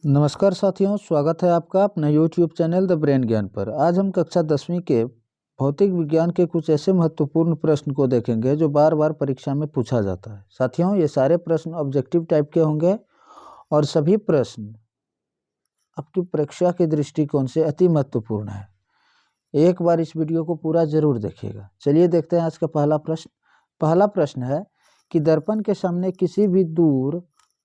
नमस्कार साथियों, स्वागत है आपका अपना YouTube चैनल द ब्रेन ज्ञान पर। आज हम कक्षा 10वीं के भौतिक विज्ञान के कुछ ऐसे महत्वपूर्ण प्रश्न को देखेंगे जो बार बार परीक्षा में पूछा जाता है। साथियों, ये सारे प्रश्न ऑब्जेक्टिव टाइप के होंगे और सभी प्रश्न आपकी परीक्षा के दृष्टिकोण से अति महत्वपूर्ण है। एक बार इस वीडियो को पूरा जरूर देखिएगा। चलिए देखते हैं आज का पहला प्रश्न। पहला प्रश्न है कि दर्पण के सामने किसी भी दूर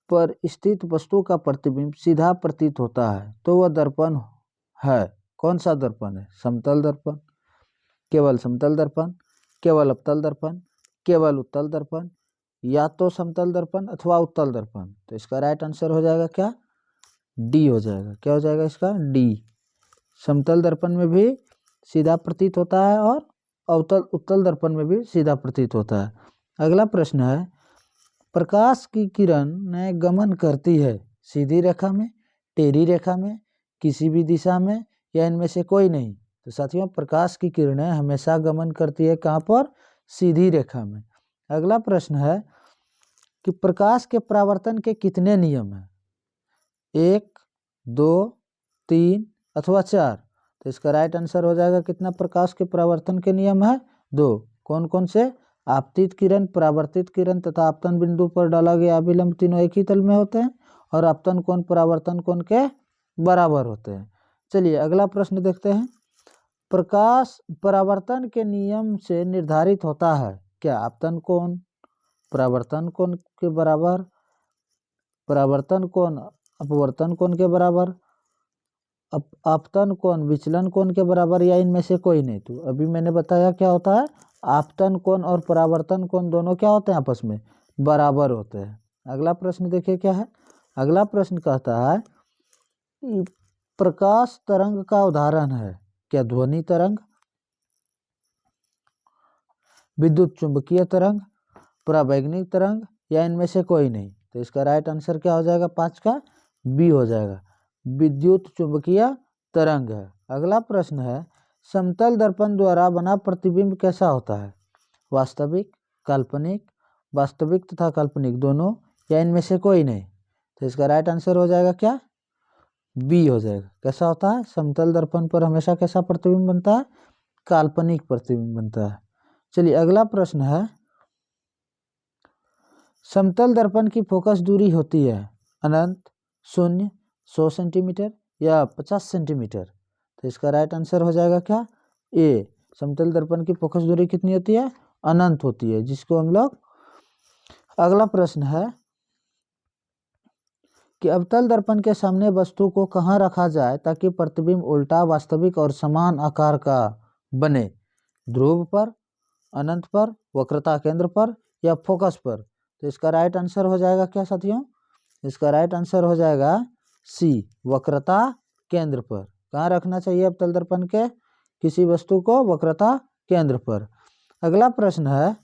पर स्थित वस्तु का प्रतिबिंब सीधा प्रतीत होता है तो वह दर्पण है। कौन सा दर्पण है? समतल दर्पण, केवल समतल दर्पण, केवल अवतल दर्पण, केवल उत्तल दर्पण, या तो समतल दर्पण अथवा उत्तल दर्पण। तो इसका राइट आंसर हो जाएगा क्या? डी हो जाएगा। क्या हो जाएगा इसका? डी। समतल दर्पण में भी सीधा प्रतीत होता है और उत्तल दर्पण में भी सीधा प्रतीत होता है। अगला प्रश्न है, प्रकाश की किरण गमन करती है सीधी रेखा में, टेढ़ी रेखा में, किसी भी दिशा में, या इनमें से कोई नहीं। तो साथियों, प्रकाश की किरणें हमेशा गमन करती है कहाँ पर? सीधी रेखा में। अगला प्रश्न है कि प्रकाश के परावर्तन के कितने नियम हैं? 1, 2, 3 अथवा 4। तो इसका राइट आंसर हो जाएगा कितना प्रकाश के परावर्तन के नियम है? 2। कौन कौन से? आपतित किरण, परावर्तित किरण तथा आपतन बिंदु पर डाला गया अभिलंब तीनों एक ही तल में होते हैं और आपतन कोण परावर्तन कोण के बराबर होते हैं। चलिए अगला प्रश्न देखते हैं। प्रकाश परावर्तन के नियम से निर्धारित होता है क्या? आपतन कोण परावर्तन कोण के बराबर, परावर्तन कोण अपवर्तन कोण के बराबर, आपतन कोण विचलन कोण के बराबर, या इनमें से कोई नहीं। तो अभी मैंने बताया क्या होता है, आपतन कोण और परावर्तन कोण दोनों क्या होते हैं? आपस में बराबर होते हैं। अगला प्रश्न देखिए क्या है। अगला प्रश्न कहता है कि प्रकाश तरंग का उदाहरण है क्या? ध्वनि तरंग, विद्युत चुंबकीय तरंग, परावैज्ञानिक तरंग, या इनमें से कोई नहीं। तो इसका राइट आंसर क्या हो जाएगा? 5 का बी हो जाएगा, विद्युत चुंबकीय तरंग है। अगला प्रश्न है, समतल दर्पण द्वारा बना प्रतिबिंब कैसा होता है? वास्तविक, काल्पनिक, वास्तविक तथा काल्पनिक दोनों, या इनमें से कोई नहीं। तो इसका राइट आंसर हो जाएगा क्या? बी हो जाएगा। कैसा होता है? समतल दर्पण पर हमेशा कैसा प्रतिबिंब बनता है? काल्पनिक प्रतिबिंब बनता है। चलिए अगला प्रश्न है, समतल दर्पण की फोकस दूरी होती है अनंत, शून्य, 100 सेंटीमीटर या 50 सेंटीमीटर। तो इसका राइट आंसर हो जाएगा क्या? ए। समतल दर्पण की फोकस दूरी कितनी होती है? अनंत होती है, जिसको हम लोग। अगला प्रश्न है कि अवतल दर्पण के सामने वस्तु को कहाँ रखा जाए ताकि प्रतिबिंब उल्टा, वास्तविक और समान आकार का बने? ध्रुव पर, अनंत पर, वक्रता केंद्र पर, या फोकस पर। तो इसका राइट आंसर हो जाएगा क्या साथियों? इसका राइट आंसर हो जाएगा सी, वक्रता केंद्र पर। कहाँ रखना चाहिए अवतल दर्पण के किसी वस्तु को? वक्रता केंद्र पर। अगला प्रश्न है,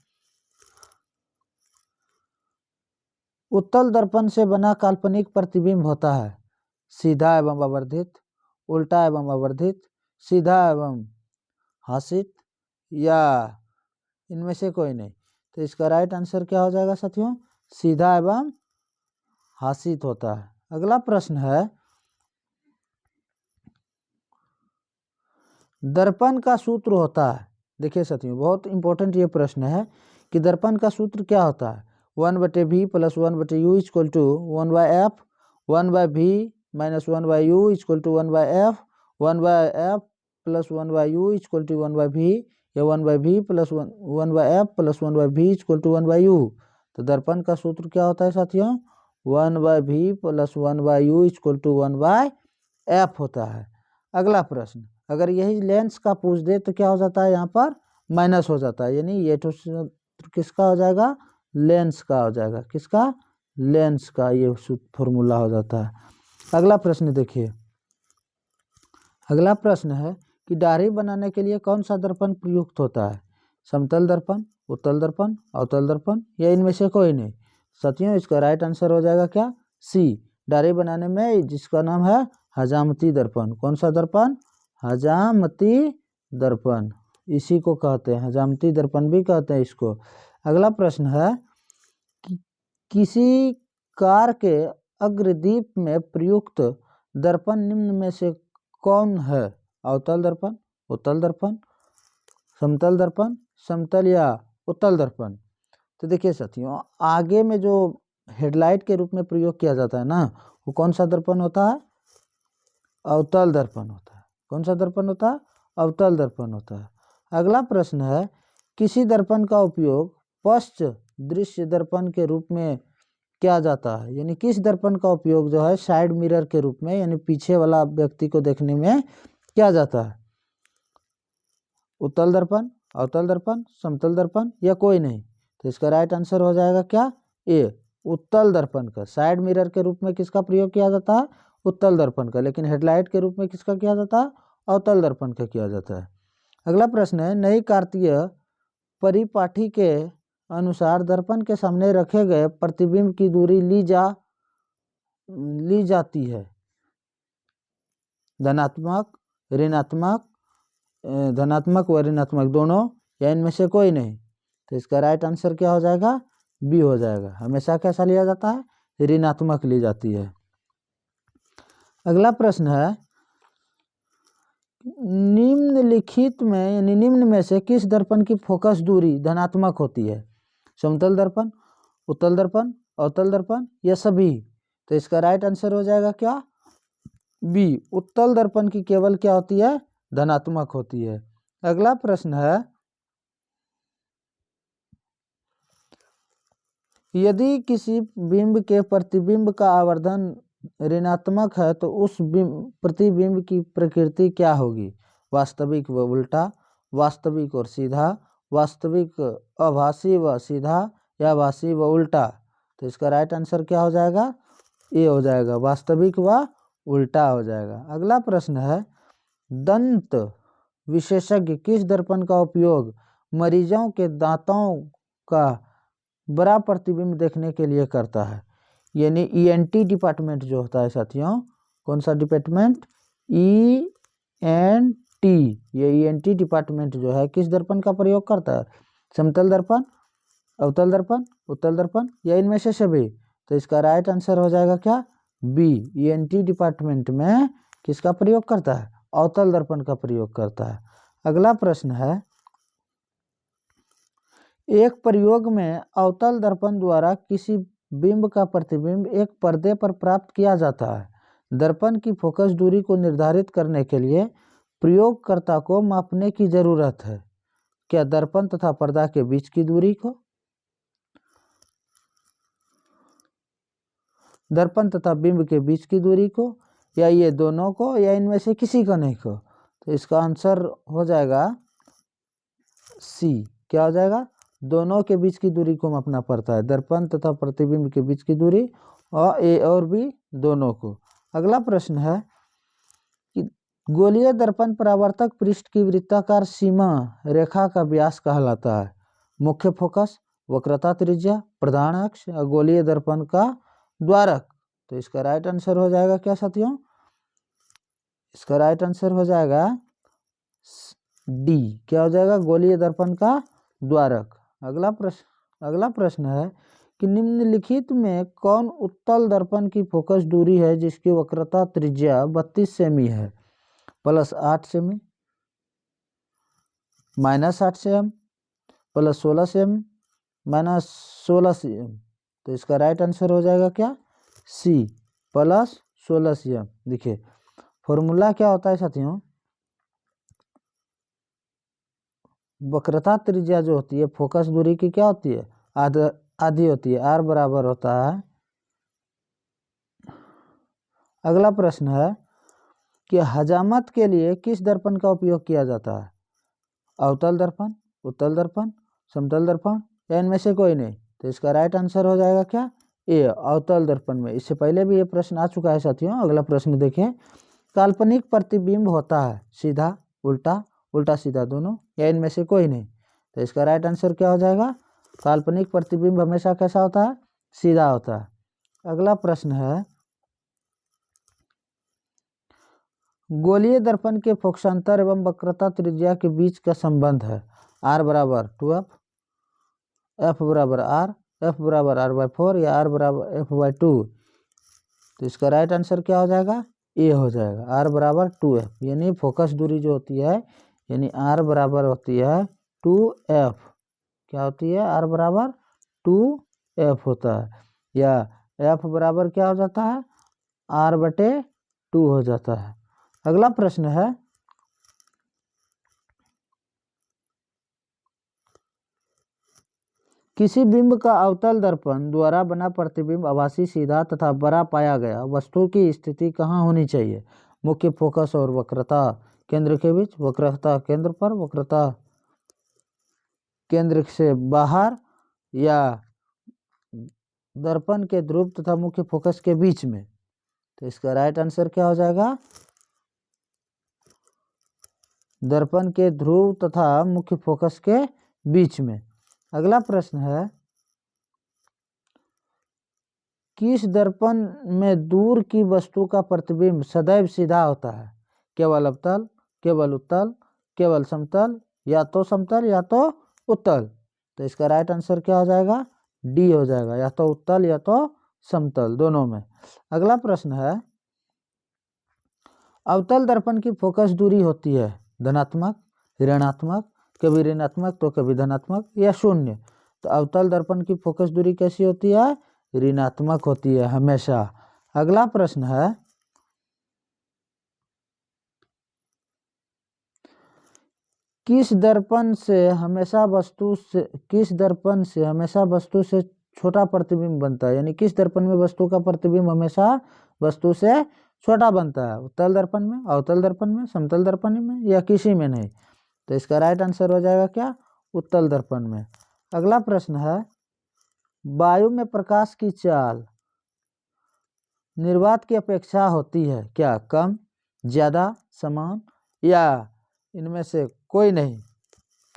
उत्तल दर्पण से बना काल्पनिक प्रतिबिंब होता है सीधा एवं आवर्धित, उल्टा एवं आवर्धित, सीधा एवं हासित, या इनमें से कोई नहीं। तो इसका राइट आंसर क्या हो जाएगा साथियों? सीधा एवं हासित होता है। अगला प्रश्न है, दर्पण का सूत्र होता है। देखिए साथियों, बहुत इंपॉर्टेंट ये प्रश्न है कि दर्पण का सूत्र क्या होता है? 1/v + 1/u = 1/f, 1/v - 1/u = 1/f, 1/f + 1/u = 1/v, या 1/v + 1/f + 1/v = 1/u। तो दर्पण का सूत्र क्या होता है साथियों? 1/v + 1/u = 1/f होता है। अगला प्रश्न, अगर यही लेंस का पूछ दे तो क्या हो जाता है? यहाँ पर माइनस हो जाता है, यानी ये तो किसका हो जाएगा? लेंस का हो जाएगा। किसका? लेंस का ये फॉर्मूला हो जाता है। अगला प्रश्न देखिए। अगला प्रश्न है कि दाढ़ी बनाने के लिए कौन सा दर्पण प्रयुक्त होता है? समतल दर्पण, उत्तल दर्पण, अवतल दर्पण, या इनमें से कोई नहीं। साथियों, इसका राइट आंसर हो जाएगा क्या? सी, दाढ़ी बनाने में जिसका नाम है हजामती दर्पण। कौन सा दर्पण? हजामती दर्पण, इसी को कहते हैं, हजामती दर्पण भी कहते हैं इसको। अगला प्रश्न है कि किसी कार के अग्रदीप में प्रयुक्त दर्पण निम्न में से कौन है? अवतल दर्पण, उत्तल दर्पण, समतल दर्पण, समतल या उत्तल दर्पण। तो देखिए साथियों, आगे में जो हेडलाइट के रूप में प्रयोग किया जाता है ना, वो कौन सा दर्पण होता है? अवतल दर्पण होता है। कौन सा दर्पण होता है? अवतल दर्पण होता है। अगला प्रश्न है, किसी दर्पण का उपयोग पश्च दृश्य दर्पण के रूप में किया जाता है, यानी किस दर्पण का उपयोग जो है साइड मिरर के रूप में, यानी पीछे वाला व्यक्ति को देखने में किया जाता है? उत्तल दर्पण, अवतल दर्पण, समतल दर्पण या कोई नहीं? तो इसका राइट आंसर हो जाएगा क्या? ए, उत्तल दर्पण का। साइड मिरर के रूप में किसका प्रयोग किया जाता है? उत्तल दर्पण का। लेकिन हेडलाइट के रूप में किसका किया जाता है? अवतल दर्पण का किया जाता है। अगला प्रश्न है, नई कार्तीय परिपाठी के अनुसार दर्पण के सामने रखे गए प्रतिबिंब की दूरी ली जाती है धनात्मक, ऋणात्मक, धनात्मक व ऋणात्मक दोनों, या इनमें से कोई नहीं? तो इसका राइट आंसर क्या हो जाएगा? बी हो जाएगा। हमेशा कैसा लिया जाता है? ऋणात्मक ली जाती है। अगला प्रश्न है, निम्नलिखित में यानी निम्न में से किस दर्पण की फोकस दूरी धनात्मक होती है? समतल दर्पण, उत्तल दर्पण, अवतल दर्पण या सभी? तो इसका राइट आंसर हो जाएगा क्या? बी, उत्तल दर्पण की केवल क्या होती है? धनात्मक होती है। अगला प्रश्न है, यदि किसी बिंब के प्रतिबिंब का आवर्धन ऋणात्मक है तो उस प्रतिबिंब की प्रकृति क्या होगी? वास्तविक व उल्टा, वास्तविक और सीधा, वास्तविक आभासी व सीधा या आभासी व उल्टा? तो इसका राइट आंसर क्या हो जाएगा? ए हो जाएगा, वास्तविक व उल्टा हो जाएगा। अगला प्रश्न है, दंत विशेषज्ञ किस दर्पण का उपयोग मरीजों के दांतों का बड़ा प्रतिबिंब देखने के लिए करता है? यानी ईएनटी डिपार्टमेंट जो होता है साथियों, कौन सा डिपार्टमेंट? ईएनटी। ये ईएनटी डिपार्टमेंट जो है किस दर्पण का प्रयोग करता है? समतल दर्पण, अवतल दर्पण, उत्तल दर्पण या इनमें से सभी? तो इसका राइट आंसर हो जाएगा क्या? बी, ईएनटी डिपार्टमेंट में किसका प्रयोग करता है? अवतल दर्पण का प्रयोग करता है। अगला प्रश्न है, एक प्रयोग में अवतल दर्पण द्वारा किसी बिंब का प्रतिबिंब एक पर्दे पर प्राप्त किया जाता है। दर्पण की फोकस दूरी को निर्धारित करने के लिए प्रयोगकर्ता को मापने की जरूरत है। क्या दर्पण तथा पर्दा के बीच की दूरी को, दर्पण तथा बिंब के बीच की दूरी को, या ये दोनों को, या इनमें से किसी को नहीं को? तो इसका आंसर हो जाएगा सी। क्या हो जाएगा? दोनों के बीच की दूरी को मापना पड़ता है, दर्पण तथा प्रतिबिंब के बीच की दूरी, और ए और बी दोनों को। अगला प्रश्न है कि गोलीय दर्पण परावर्तक पृष्ठ की वृत्ताकार सीमा रेखा का व्यास कहलाता है। मुख्य फोकस, वक्रता त्रिज्या, प्रधान अक्ष और गोलीय दर्पण का द्वारक। तो इसका राइट आंसर हो जाएगा क्या साथियों? इसका राइट आंसर हो जाएगा डी। क्या हो जाएगा? गोलीय दर्पण का द्वारक। अगला प्रश्न है कि निम्नलिखित में कौन उत्तल दर्पण की फोकस दूरी है जिसकी वक्रता त्रिज्या 32 सेमी है? +8 सेमी, -8 सेमी, +16 सेमी, -16 सेमी। तो इसका राइट आंसर हो जाएगा क्या? सी, +16 सेमी। देखिए फॉर्मूला क्या होता है साथियों, वक्रता त्रिज्या जो होती है फोकस दूरी की क्या होती है? आधी होती है, आर बराबर होता है। अगला प्रश्न है कि हजामत के लिए किस दर्पण का उपयोग किया जाता है? अवतल दर्पण, उत्तल दर्पण, समतल दर्पण या इनमें से कोई नहीं? तो इसका राइट आंसर हो जाएगा क्या? ए, अवतल दर्पण में। इससे पहले भी ये प्रश्न आ चुका है साथियों। अगला प्रश्न देखें, काल्पनिक प्रतिबिंब होता है सीधा, उल्टा, उल्टा सीधा दोनों, या इनमें से कोई नहीं? तो इसका राइट आंसर क्या हो जाएगा? काल्पनिक प्रतिबिंब हमेशा कैसा होता है? सीधा होता है। अगला प्रश्न है, गोलीय दर्पण के फोकसांतर एवं वक्रता त्रिज्या के बीच का संबंध है R बराबर 2f, F बराबर R, F बराबर R/4 या R बराबर F/2। तो इसका राइट आंसर क्या हो जाएगा, ए हो जाएगा। आर बराबर 2f, यानी फोकस दूरी जो होती है, यानी आर बराबर होती है 2f। क्या होती है, आर बराबर 2f होता है, या f बराबर क्या हो जाता है, r/2 हो जाता है। अगला प्रश्न है, किसी बिंब का अवतल दर्पण द्वारा बना प्रतिबिंब आभासी, सीधा तथा बड़ा पाया गया वस्तु की स्थिति कहाँ होनी चाहिए। मुख्य फोकस और वक्रता केंद्र के बीच, वक्रता केंद्र पर, वक्रता केंद्र से बाहर, या दर्पण के ध्रुव तथा मुख्य फोकस के बीच में। तो इसका राइट आंसर क्या हो जाएगा, दर्पण के ध्रुव तथा मुख्य फोकस के बीच में। अगला प्रश्न है, किस दर्पण में दूर की वस्तु का प्रतिबिंब सदैव सीधा होता है। केवल अवतल, केवल उत्तल, केवल समतल, या तो समतल या तो उत्तल। तो इसका राइट आंसर क्या हो जाएगा, डी हो जाएगा, या तो उत्तल या तो समतल, दोनों में। अगला प्रश्न है, अवतल दर्पण की फोकस दूरी होती है धनात्मक, ऋणात्मक, कभी ऋणात्मक तो कभी धनात्मक, या शून्य। तो अवतल दर्पण की फोकस दूरी कैसी होती है, ऋणात्मक होती है हमेशा। अगला प्रश्न है, किस दर्पण से हमेशा वस्तु से छोटा प्रतिबिंब बनता है, यानी किस दर्पण में वस्तु का प्रतिबिंब हमेशा वस्तु से छोटा बनता है, उत्तल दर्पण में, अवतल दर्पण में, समतल दर्पण में, या किसी में नहीं। तो इसका राइट आंसर हो जाएगा क्या, उत्तल दर्पण में। अगला प्रश्न है, वायु में प्रकाश की चाल निर्वात की अपेक्षा होती है क्या, कम, ज्यादा, समान, या इनमें से कोई नहीं।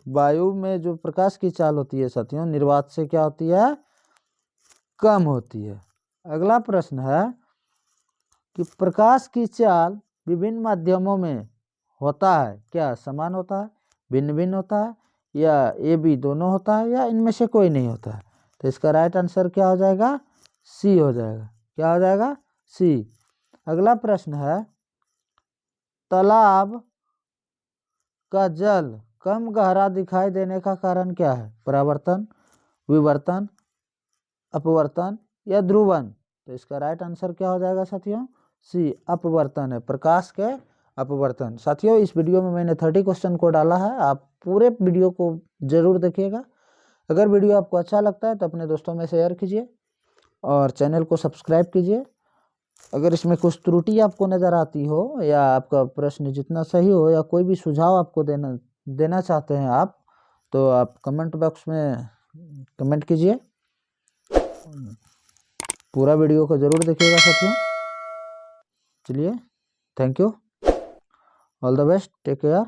वायु में जो प्रकाश की चाल होती है साथियों, निर्वात से क्या होती है, कम होती है। अगला प्रश्न है कि प्रकाश की चाल विभिन्न माध्यमों में होता है क्या, समान होता है, भिन्न भिन्न होता है, या ए बी दोनों होता है, या इनमें से कोई नहीं होता है। तो इसका राइट आंसर क्या हो जाएगा, सी हो जाएगा। क्या हो जाएगा, सी। अगला प्रश्न है, तालाब का जल कम गहरा दिखाई देने का कारण क्या है, परावर्तन, विवर्तन, अपवर्तन, या ध्रुवन। तो इसका राइट आंसर क्या हो जाएगा साथियों, सी, अपवर्तन है, प्रकाश के अपवर्तन। साथियों, इस वीडियो में मैंने 30 क्वेश्चन को डाला है, आप पूरे वीडियो को जरूर देखिएगा। अगर वीडियो आपको अच्छा लगता है तो अपने दोस्तों में शेयर कीजिए और चैनल को सब्सक्राइब कीजिए। अगर इसमें कुछ त्रुटि आपको नज़र आती हो, या आपका प्रश्न जितना सही हो, या कोई भी सुझाव आपको देना चाहते हैं आप, तो आप कमेंट बॉक्स में कमेंट कीजिए। पूरा वीडियो को जरूर देखिएगा साथियों। चलिए, thank you, all the best, take care.